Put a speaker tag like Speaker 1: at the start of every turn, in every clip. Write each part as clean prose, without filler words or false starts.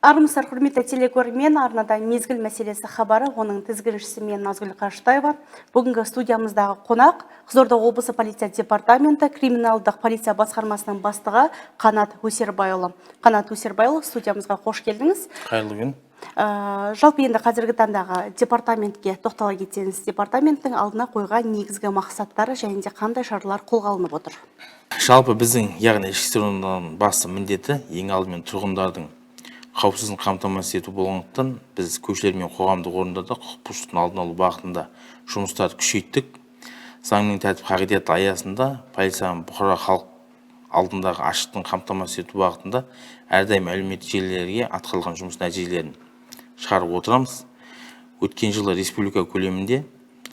Speaker 1: Армысыздар, құрметті телекөрермен, арнада мезгіл мәселесі хабары, оның тізгіншісі мен Назгүл Қажытаева. Бүгінгі студиямыздағы қонақ Қызылорда облысы полиция департаменті криминалдық полиция басқармасының бастығы Қанат Өсербайұлы. Қанат Өсербайұлы, студиямызға қош келдіңіз.
Speaker 2: Қайырлы күн.
Speaker 1: Жалпы енді қазіргі таңдағы департаментке тоқтала кетсеңіз, департаменттің алдына қойған негізгі мақсаттары және де қандай шаралар қолға алынып отыр?
Speaker 2: Жалпы біздің, яғни ішкі істер органдарының басты міндеті ең алдымен тұрғындардың қауіпсіздігін қамтамасыз ету болғандықтан біз көшелер мен қоғамдық орындарда құқық бұзушылықтың алдын алу бағытында жұмыстарды күшейттік. Заң мен тәртіп қағидаты аясында полицияның бұқара халық алдындағы ашықтығын қамтамасыз ету бағытында әрдайым әлеуметтік желілерге атқарылған жұмыс нәтижелерін шығарып отырамыз. Өткен жылы республика көлемінде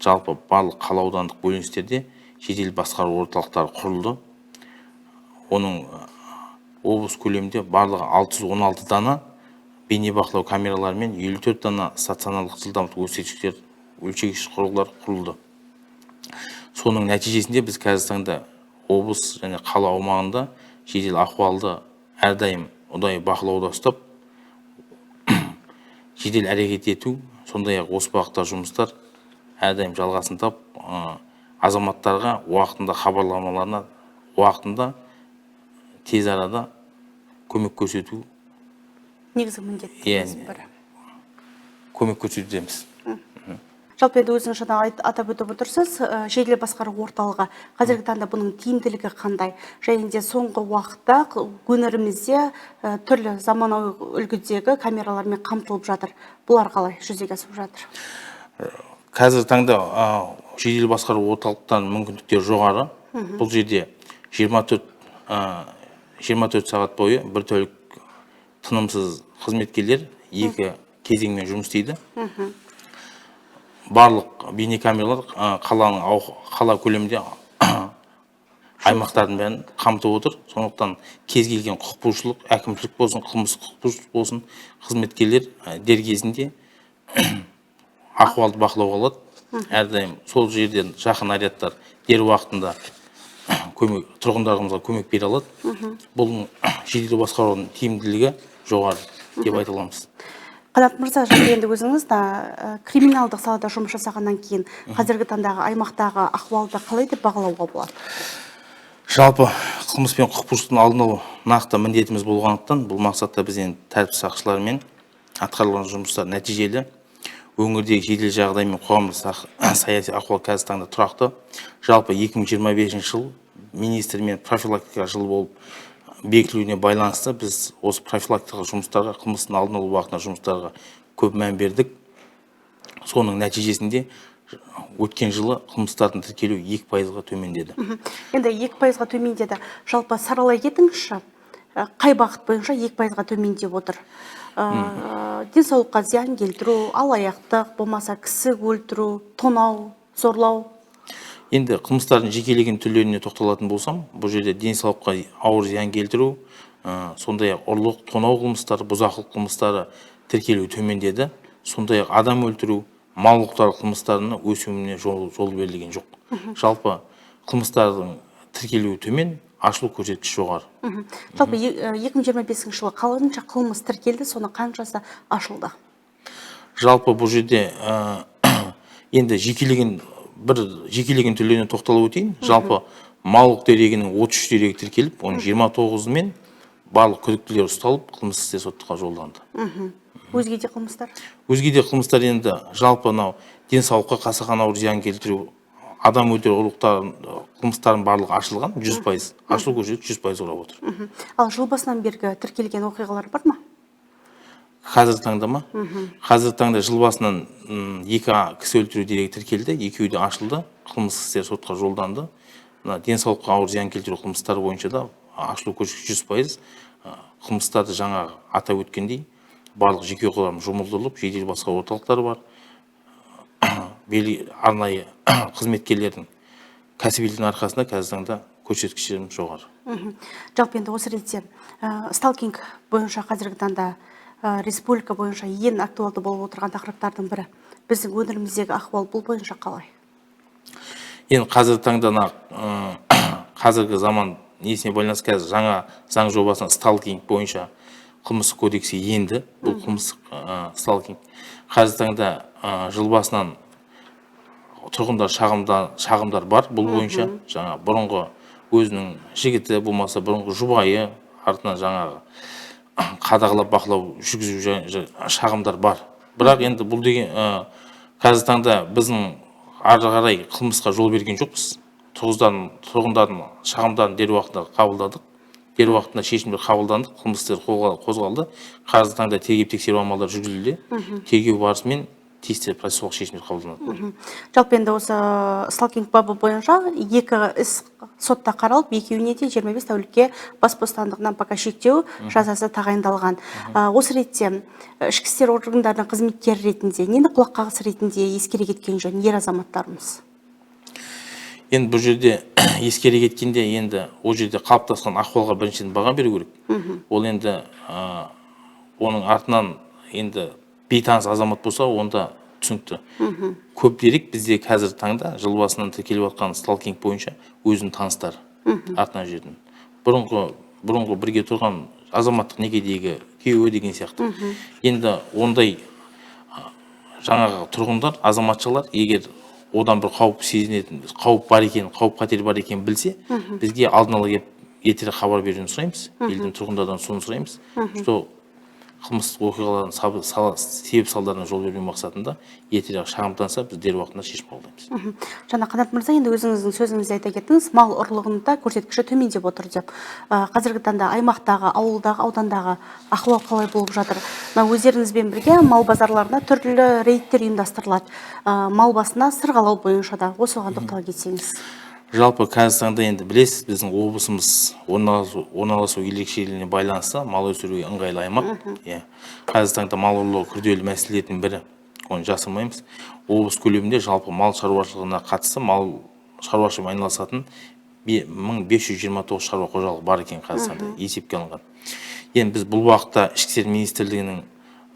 Speaker 2: жалпы барлық қала аудандық бөліністерде жедел басқару орталықтары құрылды. Оның облыс көлемінде барлығы 616 дана бейнебақылау камералары мен 54 дана стационарлық жылдамдық өлшегіш құрылғылар құрылды. Соның нәтижесінде біз қазіргі таңда облыс және қала аумағында жедел ахуалды әрдайым ұдайы бақылауда ұстап, жедел әрекет ету, сондай-ақ осы бағытта жұмыстар әрдайым жалғасын тап, азаматтарға уақытында хабарламаларына уақытында тез арада көмек көрсету.
Speaker 1: Негізгі міндеттеріңіз бірі.
Speaker 2: Көмек көрсетеміз.
Speaker 1: Жалпы енді өзіңіз жаңа атап өтіп отырсыз, жедел басқару орталығы қазіргі таңда бұның тиімділігі қандай? Және де соңғы уақытта өңірімізде түрлі заманауи үлгідегі камералармен қамтылып жатыр. Бұлар қалай жүзеге асып жатыр?
Speaker 2: Қазіргі таңда жедел басқару орталықтарының мүмкіндіктері жоғары. Бұл жерде 24 сағат бойы бір тәулік тынымсыз қызметкерлер екі кезеңмен жұмыс істейді. Барлық бейнекамералар қала көлемінде аймақтардың бәрін қамтып отыр. Сондықтан кез келген құқық бұзушылық, әкімшілік болсын, қылмыстық құқық бұзушылық болсын, қызметкерлер дер кезінде ахуалды бақылауға алады. Әрдайым сол жерден жақын нарядтар дер уақытында тұрғындарымызға көмек бере алады. Бұл жедел басқарудың тиімділігі жоғары деп айта аламыз.
Speaker 1: Қанат мырза, жалпы енді өзіңіз криминалдық салада жұмыс жасағаннан кейін қазіргі таңдағы аймақтағы ахуалды қалай деп бағалауға болады?
Speaker 2: Жалпы қылмыс пен құқық бұзушылықтың алдын алу нақты міндетіміз болғандықтан бұл мақсатта біз енді тәртіп сақшыларымен атқарылған жұмыстар нәтижелі. Өңірдегі жедел жағдай мен қоғамдық саяси ахуал қазіргі таңда тұрақты. Жалпы 2025 жыл министрмен профилактика жылы болып бекітілуіне байланысты біз осы профилактикалық жұмыстарға, қылмыстың алдын алу бағытында жұмыстарға көп мән бердік. Соның нәтижесінде өткен жылы қылмыстардың тіркелу 2%-ға төмендеді.
Speaker 1: Енді 2%-ға төмендеді. Жалпы саралай кетіңізші, қай бағыт бойынша 2%-ға төмендеп отыр? Денсаулыққа зиян келтіру, алаяқтық, болмаса кісі өлтіру, тонау, зорлау?
Speaker 2: Енді қылмыстардың жекелеген түрлеріне тоқталатын болсам, бұл жерде денсаулыққа ауыр зиян келтіру, сондай-ақ ұрлық, тонау қылмыстары, бұзақылық қылмыстары тіркелу төмендеді. Сондай-ақ адам өлтіру, мал ұрлықтары қылмыстарына өсуіне жол берілген жоқ. Жалпы қылмыстардың тіркелуі төмен, ашылу көрсеткіші жоғары.
Speaker 1: Жалпы 2025 жылы қанша қылмыс тіркелді, соны қаншасы ашылды?
Speaker 2: Жалпы бұл жерде енді жекелеген түрлеріне тоқталып өтейін. Жалпы мал дерегінің 33 дерегі тіркеліп, оның 29-мен барлық күдіктілер ұсталып, қылмыстық іс сотқа жолданды.
Speaker 1: Өзге де қылмыстар?
Speaker 2: Өзге де қылмыстар енді жалпы денсаулыққа қасақана ауыр зиян келтіру, адам өлтіру қылмыстардың барлығы ашылған 100%, ашылу көрсеткіші 100% құрап отыр.
Speaker 1: Ал жыл басынан бергі тіркелген оқиғалар бар ма?
Speaker 2: Қазіргі таңда ма? Қазіргі таңда жыл басынан 2 кісі өлтіру дерегі тіркелді, 2-і де ашылды, қылмыстық істер сотқа жолданды. Денсаулыққа ауыр зиян келтіру қылмыстары бойынша да ашылу көрсеткіші 100%. Қылмыстарды жаңа атап өткендей, барлық жеке құрамы жұмылдырылып, жедел басқару орталықтары бар. Арнайы қызметкерлердің кәсібилігінің арқасында қазіргі таңда көрсеткіштеріміз жоғары.
Speaker 1: Жалпы енді осы ретте сталкинг бойынша қазіргі таңда республика бойынша ең актуалды болып отырған тақырыптардың бірі. Біздің өңіріміздегі ахуал бұл бойынша қалай?
Speaker 2: Енді қазіргі таңда қазіргі заман несіне байланысты қазір жаңа заң жобасына сталкинг бойынша қылмыстық кодекске енді. Бұл қылмыстық сталкинг. Қазіргі таңда жыл басынан тұрғындар шағымдар бар бұл бойынша. Жаңа бұрынғы өзінің жігіті болмаса бұрынғы жұбайы артынан жаңағы қадағалап бақылау жүргізу шағымдар бар. Бірақ енді бұл деген қазіргі таңда біздің ары қарай қылмысқа жол берген жоқпыз. Тұрғындардың шағымдарын дер уақытында қабылдадық. Дер уақытында шешімдер қабылданды, қылмыстар қозғалды. Қазіргі таңда тергеп-тексеру амалдары жүргізілуде. Тергеу барысымен тиісті процессуалдық шешімдер қабылданады.
Speaker 1: Жалпы енді осы сталкинг бабы бойынша 2 іс сотта қаралып, екеуіне де 25 тәулікке бас бостандығынан пока шектеу жазасы тағайындалған. Осы ретте ішкі істер органдарының қызметкері ретінде, нені құлаққағыс ретінде ескере кеткен жөн ер азаматтарымыз?
Speaker 2: Енді бұл жерде ескере кеткенде, енді ол жерде қалыптасқан ахуалға біріншіден баға беру керек. Ол енді оның артынан енді бейтаныс азамат болса, онда түсінікті. Көп дерек бізде қазіргі таңда жыл басынан тіркеліп жатқан сталкинг бойынша өзінің таныстары артынан жүретін. Бұрынғы бірге тұрған азаматтық некедегі күйеуі деген сияқты. Енді ондай жаңағы тұрғындар, азаматшалар, егер одан бір қауіп сезінетін, қауіп бар екен, қауіп қатер бар екен білсе, бізге алдын ала келіп ертерек хабар беруін сұраймыз. Елдің тұрғындардан соны сұраймыз. Что қылмыстық оқиғалардың себеп салдарына жол бермеу мақсатында ертерек шағымданса, біз дер уақытында шешім қабылдаймыз.
Speaker 1: Жаңа Қанат мырза, енді өзіңіздің сөзіңізде айта кеттіңіз, мал ұрлығында көрсеткіші төмендеп отыр деп. Қазіргі таңда аймақтағы, ауылдағы, аудандағы ахуал қалай болып жатыр? Өздеріңізбен бірге мал базарларына түрлі рейдтер ұйымдастырылады. Мал басына сырғалау бойынша да осыған тоқтала кетсеңіз.
Speaker 2: Жалпы қазіргі таңда енді білесіз, біздің облысымыз орналасу ерекшелігіне байланысты мал өсіруге ыңғайлы аймақ. Қазіргі таңда мал ұрлығы күрделі мәселелердің бірі, оны жасырмаймыз. Облыс көлемінде жалпы мал шаруашылығына қатысты, мал шаруашылығымен айналысатын 1529 шаруа қожалығы бар екен қазіргі таңда есепке алынған. Енді біз бұл уақытта Ішкі істер министрлігінің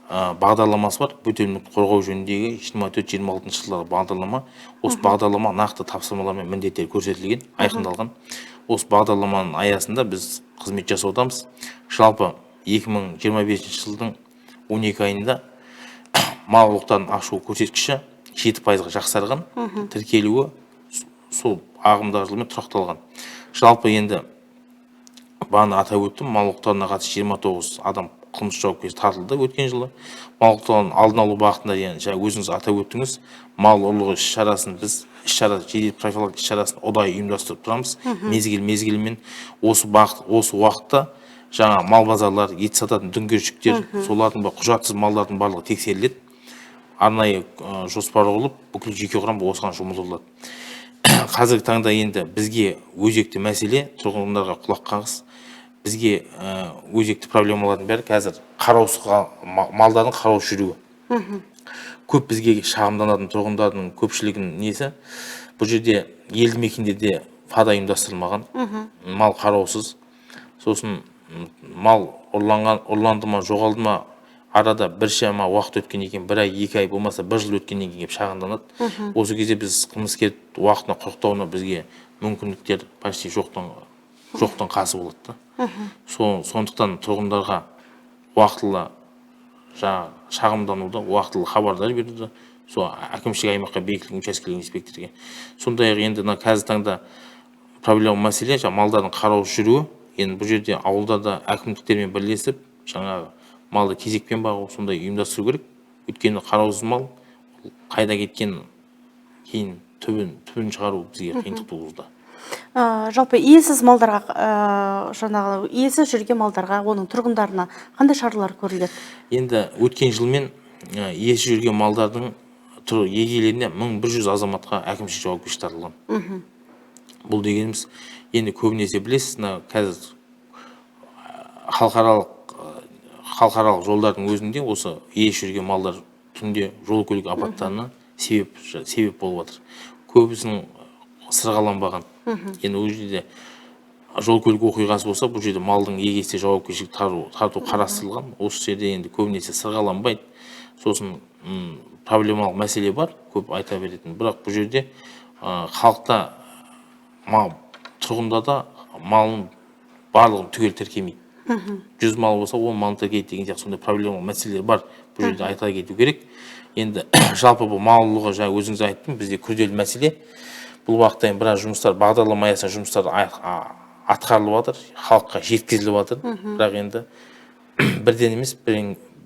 Speaker 2: бағдарламасы бар, бөтелмелікті қорғау жөніндегі 24-26 жылдағы бағдарлама. Осы бағдарлама нақты тапсырмалар мен міндеттер көрсетілген, айқындалған. Осы бағдарламаның аясында біз қызмет жасаудамыз. Жалпы 2025 жылдың 12 айында мал ұрлықтарын ашу көрсеткіші 7%-ға жақсарған, тіркелуі сол ағымдағы жылмен тұрақталған. Жалпы енді бағана атап өттім, мал ұрлықтарына қатысты 29 адам қылмыс жауапкершілікке тартылды өткен жылы. Мал ұрлығын алдын алу бағытында, жаңа өзіңіз атап өттіңіз, мал ұрлығы іс-шарасын біз жедел профилактика іс-шарасын ұдайы ұйымдастырып тұрамыз. Мезгілмен осы уақытта жаңа мал базарлары, ет сататын дүңгершіктер, солардың құжатсыз малдардың барлығы тексеріледі. Арнайы жоспар құрылып, бүкіл жеке құрам осыған жұмылдырылады. Қазіргі таңда енді бізге өзекті мәселе, тұрғындарға құлаққағыс, бізге өзекті проблемалардың бәрі қазір малдардың қараусыз жүруі. Көп бізге шағымданатын тұрғындардың көпшілігінің несі, бұл жерде елді мекендерде фада ұйымдастырылмаған, мал қараусыз, сосын мал ұрланды ма, жоғалды ма, арада біршама уақыт өткен екен, 1 ай, 2 ай болмаса 1 жыл өткеннен кейін шағымданады. Осы кезде біз қылмыскер уақытына құрықтауына бізге мүмкіндіктер почти жоқтан қасы болады. Сондықтан тұрғындарға уақытылы шағымдануды, уақытылы хабардар беруді, сол әкімшілік аймаққа бекітілген учаскелік инспекторге. Сондай-ақ енді қазіргі таңда проблема мәселе малдардың қараусыз жүруі. Енді бұл жерде ауылдарда әкімдіктермен бірлесіп, жаңағы малды кезекпен бағу сондай ұйымдастыру керек. Өйткені қараусыз мал қайда кеткен кейін түбін шығару бізге қиындық туғызды.
Speaker 1: Жалпы иесіз малдарға, иесіз жүрген малдарға, оның тұрғындарына қандай шаралар көріледі?
Speaker 2: Енді өткен жылмен иесіз жүрген малдардың егелеріне 1100 азаматқа әкімшілік жауапкершілік тартылған. Бұл дегеніміз, енді көбінесе білесіз, қазір халықаралық жолдардың өзінде осы иесіз жүрген малдар түнде жол көлік апаттарына себеп болып жатыр. Көбісінің сырғаланбаған. Енді ол жерде жол көлік оқиғасы болса, бұл жерде малдың егесіне жауапкершілік тарту қарастырылған. Осы жерде енді көбінесе сырғаланбайды. Сосын проблемалық мәселе бар, көп айта беретін. Бірақ бұл жерде халықта, тұрғындарда малын барлығын түгел тіркемейді. 100 мал болса 10 мал тіркейді деген сияқты сондай проблемалық мәселелер бар. Бұл жерде айта кету керек. Енді жалпы бұл мал ұлығы жаңа өзіңіз айттым, бізде күрделі мәселе. Бұл уақытта біраз жұмыстар, бағдарлама аясында жұмыстар атқарылып жатыр, халыққа жеткізіліп жатыр. Бірақ енді бірден емес,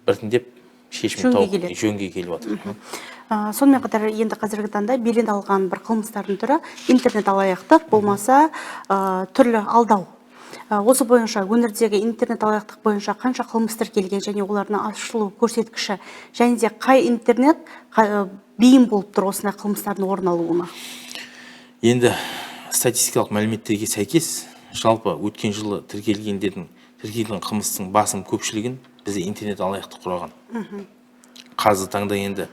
Speaker 2: біртіндеп шешім тауып жөнге келіп жатыр.
Speaker 1: Сонымен қатар енді қазіргі таңда белең алған бір қылмыстардың түрі интернет алаяқтық болмаса түрлі алдау. Осы бойынша өңірдегі интернет алаяқтық бойынша қанша қылмыс тіркелген және олардың ашылу көрсеткіші және де қай интернет бейім болып тұр осындай қылмыстардың орын алуына?
Speaker 2: Енді статистикалық мәліметтерге сәйкес жалпы өткен жылы тіркелген қылмыстың басым көпшілігін бізде интернет алаяқтық құраған. Қазіргі таңда енді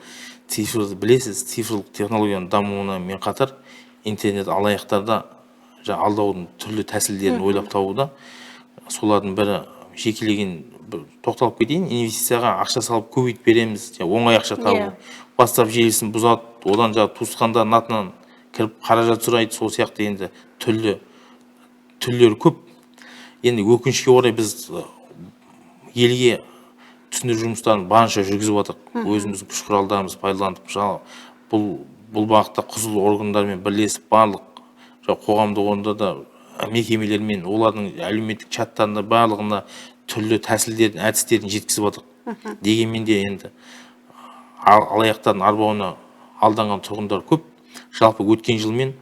Speaker 2: цифрлы білесіз, цифрлық технологияның дамуымен қатар интернет алаяқтарда алдаудың түрлі тәсілдерін ойлап табуда. Солардың бірі жекелеген тоқталып кетейін, инвестицияға ақша салып көбейіп береміз, оңай ақша табу. WhatsApp желісін бұзады, одан туысқандар атынан кіріп қаражат сұрайды, сол сияқты енді түрлері көп. Енді өкінішке орай біз елге түсіндіру жұмыстарын барынша жүргізіп жатырмыз. Өзіміздің күш құралдарымызды пайдаланып, бұл бағытта құзырлы органдармен бірлесіп барлық қоғамдық орындарда мекемелермен олардың әлеуметтік чаттарында барлығына түрлі тәсілдерін, әдістерін жеткізіп жатыр. Дегенмен де енді алаяқтардың арбауына алданған тұрғындар көп. Жалпы өткен жылмен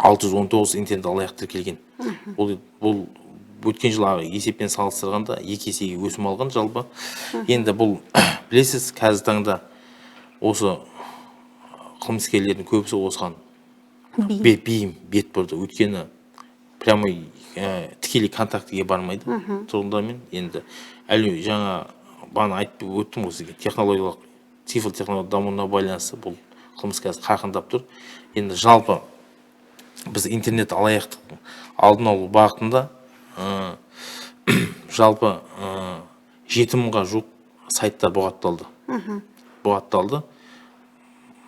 Speaker 2: 619 интернет алаяқ тіркелген. Бұл өткен жылғы есеппен салыстырғанда 2 есеге өсім алған жалпы. Енді бұл білесіз, қазіргі таңда осы қылмыскерлердің көбісі осыған бейім бет бұрды. Өйткені прямой тікелей контактіге бармайды тұрғындармен. Енді әлі жаңа бана айтып өттім осы технологиялық, цифр технологиялық дамуына байланысты бұл қылмыс қазір қарқындап тұр. Енді жалпы біз интернет алаяқтықтың алдын алу бағытында жалпы 7.000-ға жуық сайттар бұғатталды.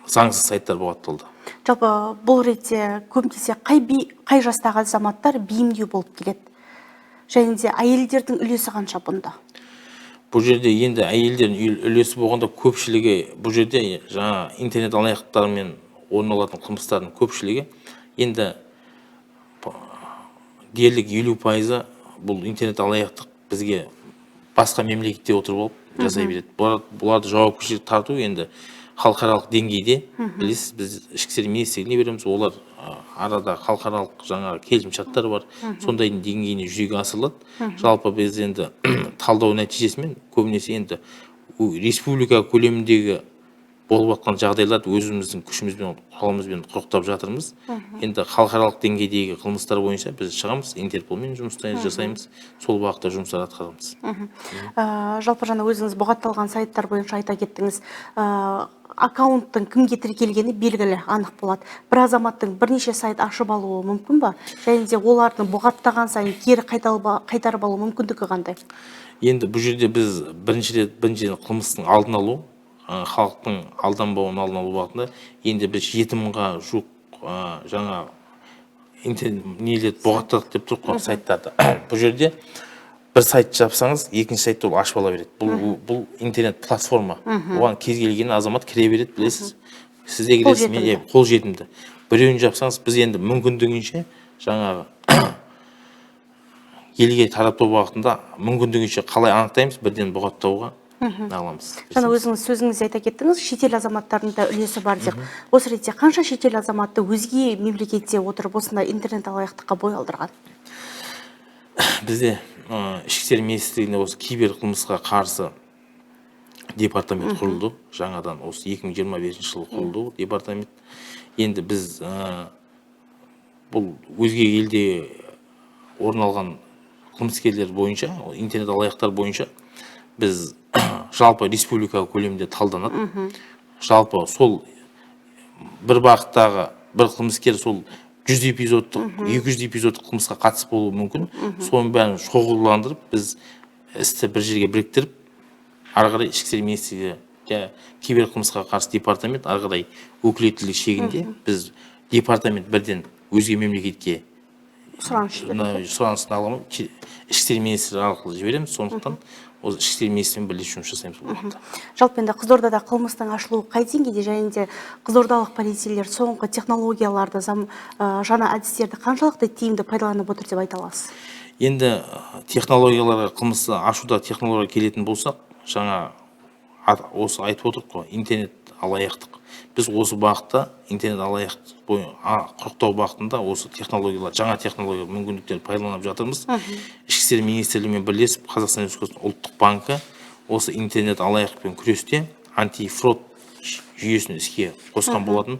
Speaker 2: Заңсыз сайттар бұғатталды.
Speaker 1: Жалпы бұл ретте көбінесе қай жастағы азаматтар бейімдеу болып келеді? Және де әйелдердің үлесі қанша бұнда?
Speaker 2: Бұл жерде енді әйелдердің үлесі болғанда көпшілігі, бұл жерде жаңа интернет алаяқтармен орын алатын қылмыстардың көпшілігі енді дерлік 50% бұл интернет алаяқтық бізге басқа мемлекетте отырып алып жасай береді. Бұларды жауапкершілік тарту енді халықаралық деңгейде, білесіз, біз ішкі істер министрлігіне береміз, олар арада халықаралық жаңа келісімшарттар бар, сондайдың деңгейіне жүзеге асырылады. Жалпы біз енді талдау нәтижесімен көбінесе енді республика көлеміндегі болып жатқан жағдайларды өзіміздің күшімізбен, құралымызбен құрықтап жатырмыз. Енді халықаралық деңгейдегі қылмыстар бойынша біз шығамыз, Интерполмен жұмыстар жасаймыз, сол бағытта жұмыстар атқарамыз.
Speaker 1: Жалпы жаңа өзіңіз бұғатталған сайттар бойынша айта кеттіңіз. Аккаунттың кімге тіркелгені белгілі, анық болады. Бір азаматтың бірнеше сайт ашып алуы мүмкін ба? Және де олардың бұғаттаған сайын кері қайтарып алу мүмкіндігі қандай?
Speaker 2: Енді бұл жерде біз бірінші қылмыстың алдын алу, халықтың алданбауын алдын алу бағытында енді біз 7.000-ға жуық жаңа интернет бұғаттадық деп тұрқ қой сайттарды. Бұл жерде бір сайт жапсаңыз, екінші сайтты ол ашып ала береді. Бұл интернет платформа. Оған кез келген азамат кіре береді, білесіз. Сізде кіресіз, мен қол жетімді. Біреуін жапсаңыз, біз енді мүмкіндігінше жаңағы елге тарату бағытында мүмкіндігінше қалай анықтаймыз, бірден бұғаттауға аламыз.
Speaker 1: Жаңа өзіңіз сөзіңізде айта кеттіңіз, шетел азаматтарының да үлесі бар деп. Осы ретте қанша шетел азаматты өзге мемлекетте отырып осындай интернет алаяқтыққа бой алдырған?
Speaker 2: Бізде ішкі істер министрлігінде осы кибер қылмысқа қарсы департамент құрылды. Жаңадан осы 2025 жылы құрылды департамент. Енді біз бұл өзге елде орын алған қылмыскерлер бойынша, интернет алаяқтар бойынша біз жалпы республика көлемінде талданады. Жалпы сол бір бағыттағы бір қылмыскер сол 100 эпизодтық, 200 эпизодтық қылмысқа қатысып болуы мүмкін. Соның бәрін шоғырландырып, біз істі бір жерге біріктіріп, ары қарай ішкі істер министрлігі кибер қылмысқа қарсы департамент ары қарай өкілеттілік шегінде біз департамент бірден өзге мемлекетке сұранысын аламын, ішкі істер министрі арқылы жібереміз. Сондықтан осы ішкі істер министрімен бірлесіп жұмыс жасаймыз бұл уақытта.
Speaker 1: Жалпы енді Қызылордада қылмыстың ашылуы қай деңгейде, және де қызылордалық полицейлер соңғы технологияларды, жаңа әдістерді қаншалықты тиімді пайдаланып отыр деп айта аласыз?
Speaker 2: Енді технологияларға, қылмысты ашуда технология келетін болсақ, жаңа осы айтып отырық қой, интернет алаяқтық. Біз осы бағытта интернет алаяқтық құрықтау бағытында осы технологиялар, жаңа технология мүмкіндіктерді пайдаланып жатырмыз. Ішкі істер министрлігімен бірлесіп Қазақстан Республикасының ұлттық банкі осы интернет алаяқтықпен күресте антифрод жүйесін іске қосқан болатын.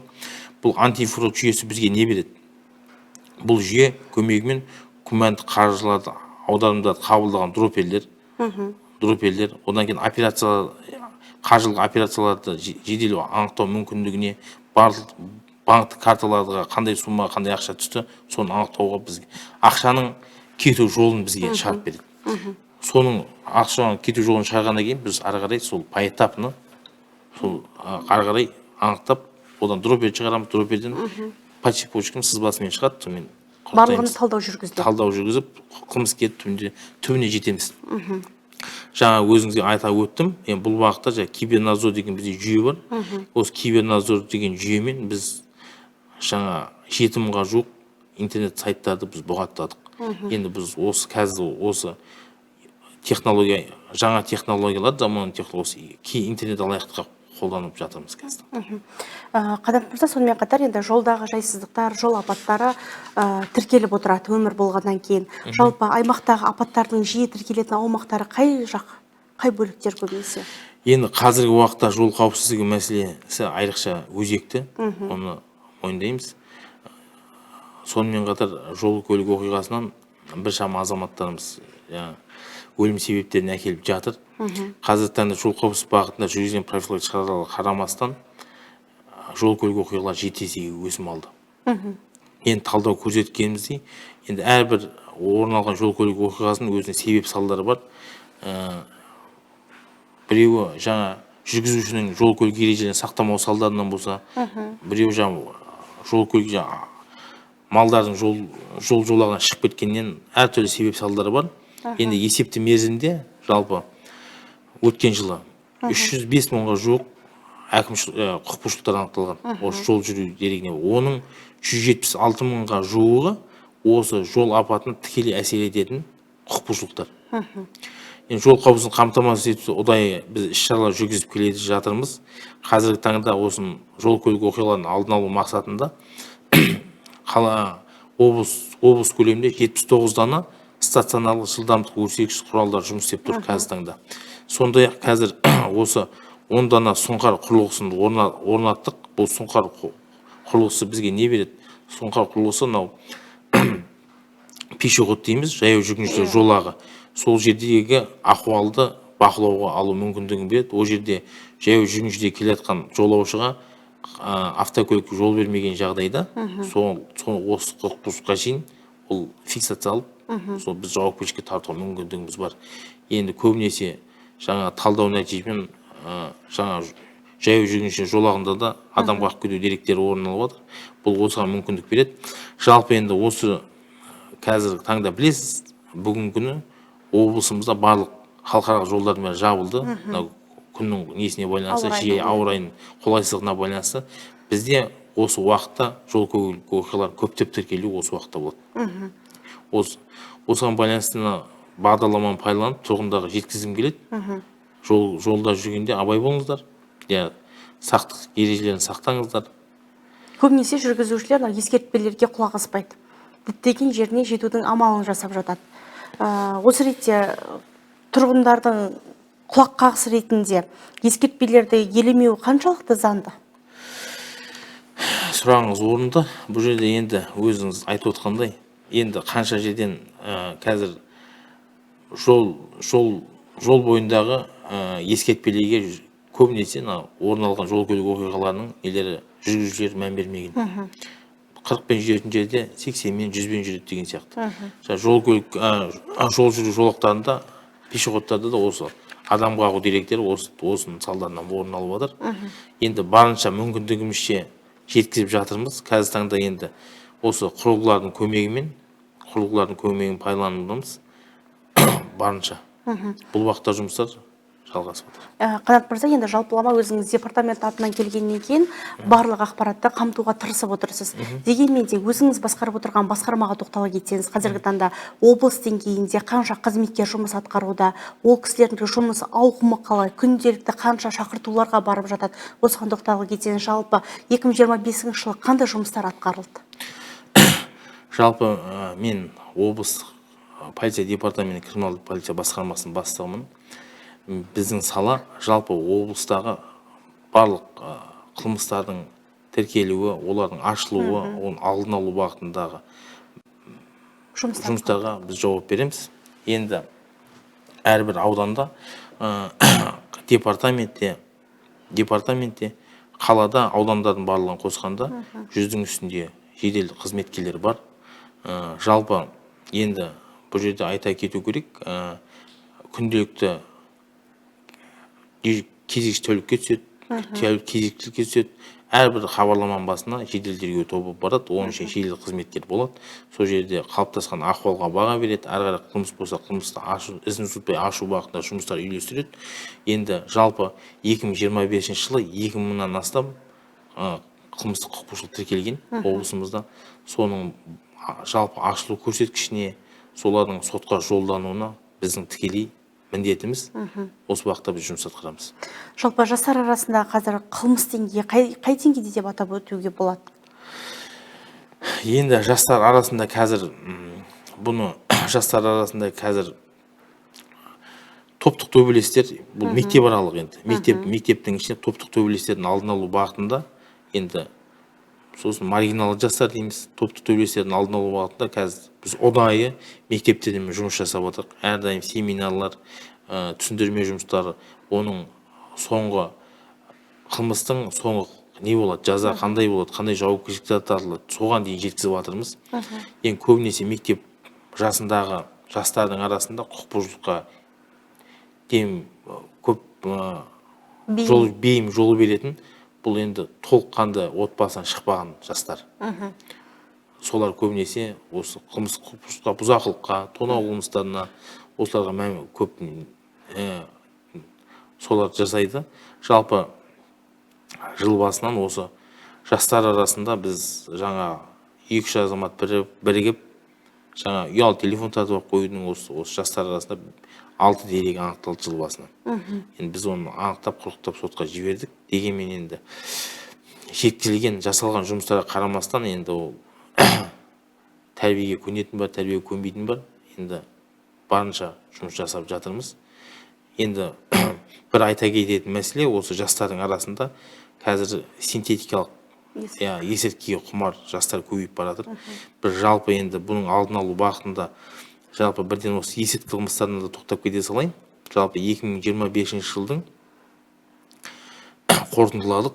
Speaker 2: Бұл антифрод жүйесі бізге не береді? Бұл жүйе көмегімен күмәнді қаржыларды, аударымдарды қабылдаған дроперлер, одан кейін қаржылық операцияларды жедел анықтау мүмкіндігіне, барлық банктік карталарға қандай сумма, қандай ақша түсті, соны анықтауға бізге ақшаның кету жолын бізге шығарып береді. Соның ақшаның кету жолын шығарғаннан кейін біз ары қарай сол поэтапны сол ары қарай анықтап, одан дропер шығарамыз, дроперден по цепочкам сызбасымен шығады, сонымен
Speaker 1: барлығын талдау
Speaker 2: жүргізіп, қылмыскерді түбіне жетеміз. Жаңа өзіңізге айта өттім, бұл бағытта кибернадзор деген бізде жүйе бар. Осы кибернадзор деген жүйемен біз жаңа 7 мыңға жуық интернет сайттарды біз бұғаттадық. Енді біз осы технология, жаңа технологиялар, заманауи технология, интернет алаяқтыққа қолданып жатырмыз қазір.
Speaker 1: Қанат мырза, сонымен қатар енді жолдағы жайсыздықтар, жол апаттары тіркеліп отырады өмір болғаннан кейін. Жалпы аймақтағы апаттардың жиі тіркелетін аумақтары қай жақ, қай бөліктер көбейсе?
Speaker 2: Енді қазіргі уақытта жол қауіпсіздігі мәселесі айрықша өзекті, оны мойындаймыз. Сонымен қатар жол көлік оқиғасынан біршама азаматтарымыз өлім себептерін әкеліп жатыр. Қазіргі таңда жол қауіпсіздігі бағытында жүргізген профилактикалық шараларға қарамастан жол көлік оқиғалары 7 есеге өсім алды. Енді талдау көрсеткеніміздей, енді әрбір орын алған жол көлік оқиғасының өзінің себеп салдары бар. Біреуі жаңа жүргізушінің жол көлік ережелерін сақтамау салдарынан болса, біреуі жол көлік малдардың жолағынан шығып кеткеннен әртүрлі себеп салдары бар. Енді есепті мерзімде жалпы өткен жылы 305 мыңға жуық құқық бұзушылықтар анықталған осы жол жүру дерегіне. Оның 176 мыңға жуығы осы жол апатына тікелей әсер ететін құқық бұзушылықтар. Енді жол қауіпсіздігін қамтамасыз ету ұдайы біз іс-шаралар жүргізіп келе жатырмыз. Қазіргі таңда осы жол көлік оқиғаларын алдын алу мақсатында облыс көлемінде 79 дана стационарлы жылдамдық өлшегіш құралдар жұмыс істеп тұр қазіргі таңда. Сондай-ақ қазір осы 10 дана сұңқар құрылғысын орнаттық. Бұл сұңқар құрылғысы бізге не береді? Сұңқар құрылғысы мынау пешеход дейміз, жаяу жүргіншілер жолағы. Сол жердегі ахуалды бақылауға алу мүмкіндігін береді. Ол жерде жаяу жүргіншіде келе жатқан жолаушыға автокөлік жол бермеген жағдайда, осы құқық бұзушылыққа шейін ол фиксациялып, сол біз жауапкершілікке тартуға мүмкіндігіміз бар. Енді көбінесе жаңа талдау нәтижемен жаңа жаяу жүргінші жолағында да адам қағып кету деректері орын алып отыр. Бұл осыған мүмкіндік береді. Жалпы енді осы қазіргі таңда білесіз, бүгінгі күні облысымызда барлық халықаралық жолдар жабылды. Күннің несіне байланысты, жиі ауа райының қолайсыздығына байланысты. Бізде осы уақытта жол көлік оқиғалары көптеп тіркелуі осы уақытта болады. Осыған байланысты бағдарламаны пайдаланып тұрғындарға жеткізгім келеді. Жолда жүргенде абай болыңыздар, сақтық ережелерін сақтаңыздар.
Speaker 1: Көбінесе жүргізушілер ескертпелерге құлақ аспайды. Діттеген жеріне жетудің амалын жасап жатады. Осы ретте тұрғындардың құлақ қағыс ретінде ескертпелерді елемеу қаншалықты заңды?
Speaker 2: Сұрағыңыз орынды. Бұл жерде енді өзіңіз айтып отқандай, енді қанша жерден қазір жол бойындағы ескертпелерге көбінесе орын алған жол көлік оқиғаларының жүргізушілер мән бермеген. 40 пен жүретін жерде 80 мен 100 бен жүреді деген сияқты. Жол жүру жолақтарында, пешеходтарда да осы адам қағу деректері осының салдарынан орын алып отыр. Енді барынша мүмкіндігімізше жеткізіп жатырмыз. Қазіргі таңда енді осы құрылғылардың көмегімен құрылғылардың көмегін пайдаланудамыз барынша. Бұл уақытта жұмыстар жалғасып отыр.
Speaker 1: Қанат мырза, енді жалпылама өзіңіз департамент атынан келгеннен кейін барлық ақпаратты қамтуға тырысып отырсыз. Дегенмен де өзіңіз басқарып отырған басқармаға тоқтала кетсеңіз, қазіргі таңда облыс деңгейінде қанша қызметкер жұмыс атқаруда, ол кісілердің жұмыс ауқымы қалай, күнделікті қанша шақыртуларға барып жатады, осыған тоқтала кетсеңіз, жалпы 2025 жылы қандай жұмыстар атқарылды?
Speaker 2: Жалпы мен облыс полиция департаменті криминалдық полиция басқармасының бастығымын. Біздің сала жалпы облыстағы барлық қылмыстардың тіркелуі, олардың ашылуы, оның алдын алу бағытындағы жұмыстарға біз жауап береміз. Енді әрбір ауданда, департаментте, қалада аудандардың барлығын қосқанда 100-дің үстінде жедел қызметкерлер бар. Жалпы енді бұл жерде айта кету керек, күнделікті кезекші тәулікке түседі, әрбір хабарламаның басына жедел тергеу тобы барады, оның үшін жедел қызметкер болады. Сол жерде қалыптасқан ахуалға баға береді, әрі қарай қылмыс болса қылмысты ізін суытпай ашу бағытында жұмыстар үйлестіреді. Енді жалпы 2025 жылы 2000-нан астам қылмыстық құқық бұзушылық тіркелген облысымызда. Соның жалпы ашылу көрсеткішіне, солардың сотқа жолдануына біздің тікелей міндетіміз. Осы уақытта біз жұмыс атқарамыз.
Speaker 1: Жалпы жастар арасында қазір қылмыс деңгейі қай деңгейде деп атап өтуге болады?
Speaker 2: Енді жастар арасында қазір топтық төбелестер, бұл мектеп аралық енді. Мектептің ішінде топтық төбелестердің алдын алу бағытында, енді сосын маргиналды жастар дейміз, топтық төбелестердің алдын алу бағытында қазір біз ұдайы мектептерде жұмыс жасап отырық. Әрдайым семинарлар, түсіндірме жұмыстары, оның соңғы қылмыстың соңғы не болады, жаза қандай болады, қандай жауапкершіліктер тартылады, соған дейін жеткізіп жатырмыз. Ең көбінесе мектеп жасындағы жастардың арасында құқық бұзушылыққа көп бейім жол беретін, бұл енді толыққанды отбасынан шықпаған жастар. Солар көбінесе осы қылмыстық құқық бұзушылыққа, бұзақылыққа, тонау қылмыстарына, осыларға көп солар жасайды. Жалпы жыл басынан осы жастар арасында біз жаңа 2-3 азамат бірігіп, жаңа ұялы телефон тартып қоюдың осы жастар арасында 6 дерек анықталды жыл басынан. Енді біз оны анықтап, құрықтап сотқа жібердік. Дегенмен енді шектелген, жасалған жұмыстарға қарамастан, енді ол тәрбиеге көнетін бар, тәрбиеге көнбейтін бар. Енді барынша жұмыс жасап жатырмыз. Енді бір айта кететін мәселе, осы жастардың арасында қазір синтетикалық есірткіге құмар жастар көбейіп баратыр. Бір жалпы енді бұның алдын алу бағытында жалпы бірден осы есірткі қылмыстарына да тоқтап кете салайын. Жалпы 2025 жылдың қорытындыладық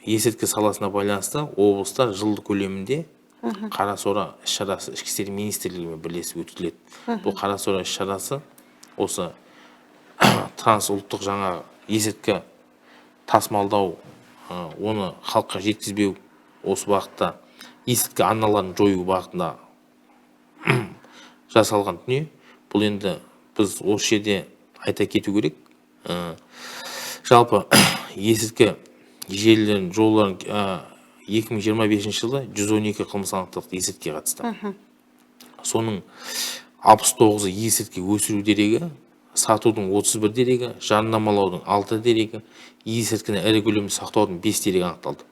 Speaker 2: есірткі саласына байланысты облыста жылдық көлемінде Қарасора іс-шарасы ішкі істер министрлігімен бірлесіп өткізіледі. Бұл Қарасора іс-шарасы осы трансұлттық жаңа есірткі тасымалдау, оны халыққа жеткізбеу, осы бағытта есірткі арналарын жою бағытында жасалған дүние. Бұл енді біз осы жерде айта кету керек. Жалпы есірткі желілерін, жолларын 2025 жылы 112 қылмыс анықталды есірткіге қатысты. Соның 69-ы есірткі өсіру дерегі, сатудың 31 дерегі, жарнамалаудың 6 дерегі, есірткіні ірі көлемде сақтаудың 5 дерегі анықталды.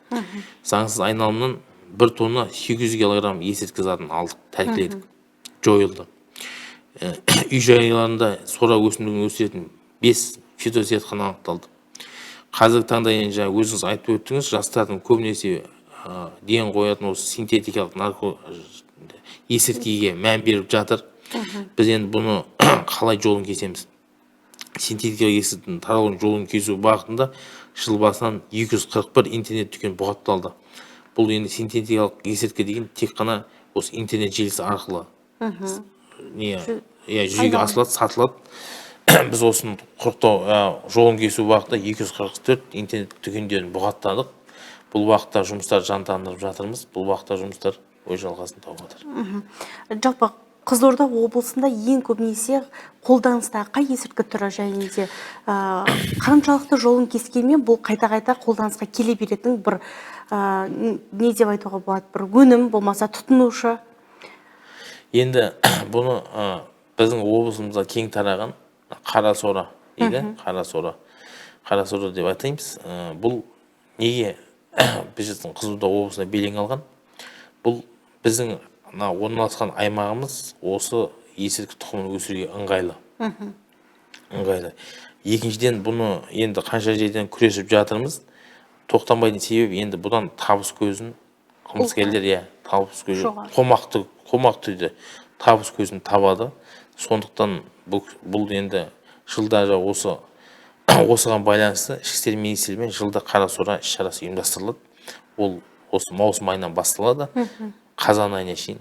Speaker 2: Заңсыз айналымнан 1 тонна 800 килограмм есірткі затын алдық, тәркіледік, жойылды. Үй жайларында сора өсімдігін өсіретін 5 фитозатхана анықталды. Қазіргі таңда енді өзіңіз айтып өттіңіз, жастардың көбінесе ден қоятын осы синтетикалық есірткіге мән беріп жатыр. Біз енді бұны қалай жолын кесеміз? Синтетикалық есірткінің таралуының жолын кесу бағытында жыл басынан 241 интернет дүкен бұғатталды. Бұл енді синтетикалық есірткі деген тек қана осы интернет желісі арқылы жүзеге асырылады, сатылады. Біз осыны құрықтау жолын кесу бағытта 244 интернет дүкендерін бұғаттадық. Бұл бағытта жұмыстар жандандырып жатырмыз. Бұл бағытта жұмыстар өз жалғасын тауып жатыр.
Speaker 1: Жалпы Қызылорда облысында ең көбінесе қолданыстағы қай есірткі түрі және де қаншалықты жолын кескенмен бұл қайта-қайта қолданысқа келе беретін бір не деп айтуға болады, бір өнім болмаса тұтынушы?
Speaker 2: Енді бұны біздің облысымызда кең тараған қарасора дейді, қарасора деп айтаймыз. Бұл неге біздің Қызылорда облысына белең алған? Бұл біздің орналасқан аймағымыз осы есірткі тұқымын өсіруге ыңғайлы. Екіншіден, бұны енді қанша жерден күресіп жатырмыз, тоқтамайтын себебі енді бұдан табыс көзін қылмыскерлер, табыс көзін қомақты табыс көзін табады. Сондықтан бұл енді жылда осыған байланысты ішкі істер министрлігімен жылда қарасора іс-шарасы ұйымдастырылады. Ол осы маусым айынан басталады, қазан айына шейін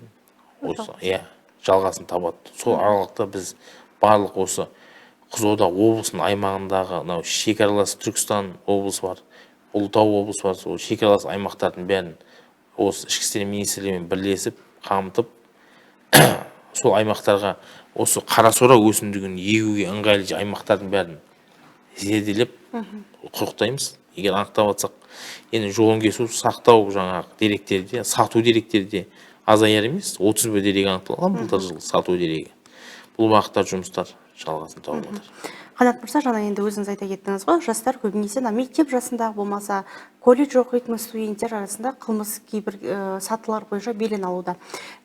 Speaker 2: жалғасын табады. Сол аралықта біз барлық осы Қызылорда облысының аймағындағы шекаралас Түркістан облысы бар, Ұлытау облысы бар, сол шекаралас аймақтардың бәрін осы ішкі істер министрлігімен бірлесіп қамтып, сол аймақтарға осы қарасора өсімдігін егуге ыңғайлы аймақтардың бәрін зерделеп құрықтаймыз. Егер анықтап жатсақ, енді жолын кесу, сақтау деректерде, сату деректерде азаяр емес, 31 дерек анықталған былтыр жылы сату дерегі. Бұл бағытта жұмыстар жалғасын тауып жатыр.
Speaker 1: Қанат мырза, жаңа енді өзіңіз айта кеттіңіз ғой, жастар көбінесе мектеп жасында болмаса колледж оқитын студенттер арасында қылмыс кейбір сатылар бойынша белең алуда.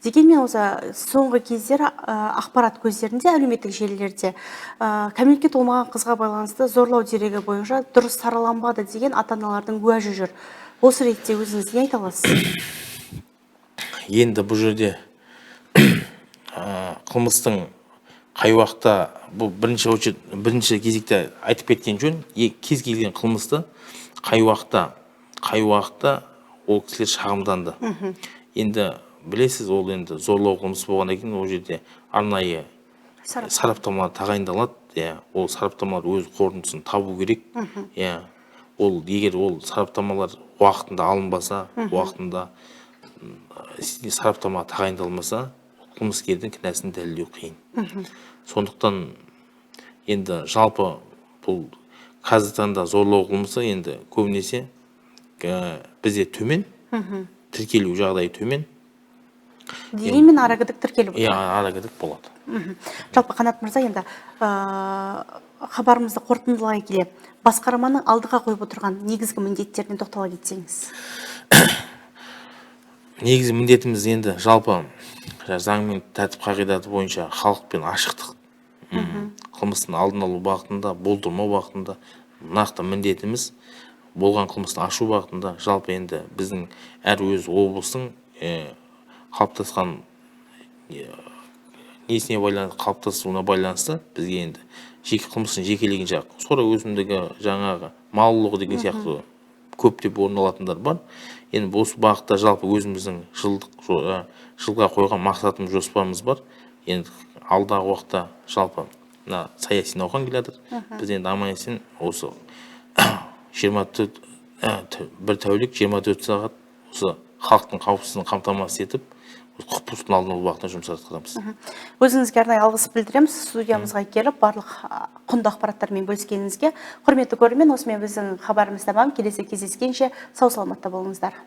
Speaker 1: Дегенмен осы соңғы кездері ақпарат көздерінде, әлеуметтік желілерде кәмелетке толмаған қызға байланысты зорлау дерегі бойынша дұрыс сараланбады деген ата-аналардың уәжі жүр. Осы ретте өзіңіз не айта аласыз?
Speaker 2: Енді бұл жерде қылмыстың қай уақытта, бұл бірінші кезекте айтып кеткен жөн, кез келген қылмысты қай уақытта ол кісілер шағымданды. Енді білесіз, ол енді зорлау қылмысы болғаннан кейін ол жерде арнайы сараптамалар тағайындалады. Ол сараптамалар өз қорытындысын табу керек. Егер ол сараптамалар уақытында алынбаса, уақытында сараптама тағайындалмаса, қылмыскердің кінәсін дәлелдеу қиын. Сондықтан енді жалпы бұл қазіргі таңда зорлау қылмысы енді көбінесе бізде төмен, тіркелу жағдайы төмен.
Speaker 1: Дегенмен арагідік тіркеліп отыр.
Speaker 2: Арагідік болады.
Speaker 1: Жалпы Қанат мырза, енді хабарымызды қорытындылай келе, басқарманың алдыға қойып отырған негізгі міндеттеріне тоқтала кетсеңіз.
Speaker 2: Негізгі міндетіміз енді жалпы заң мен тәртіп қағидаты бойынша халықпен ашықтық, қылмыстың алдын алу бағытында, болдырмау бағытында нақты міндетіміз, болған қылмыстың ашу бағытында. Жалпы енді біздің әр өз облыстың қалыптасқан несіне байланысты, қалыптасуына байланысты бізге енді жеке қылмыстың жекелеген жағы, сора өсімдігі, жаңағы мал ұрлығы деген сияқты көптеп орын алатындар бар. Енді осы бағытта жалпы өзіміздің жылға қойған мақсатымыз, жоспарымыз бар. Енді алдағы уақытта жалпы саяси науқан келе жатыр. Біз енді аман-есен осы бір тәулік 24 сағат осы халықтың қауіпсіздігін қамтамасыз етіп, құқық бұзушылықтың алдын алу бағытына жұмыстар атқарамыз.
Speaker 1: Өзіңізге арнайы алғыс білдіреміз, студиямызға келіп барлық құнды ақпараттармен бөліскеніңізге. Құрметті көрермен, осымен біздің хабарымыз тамам. Келесі кездескенше сау саламатта болыңыздар.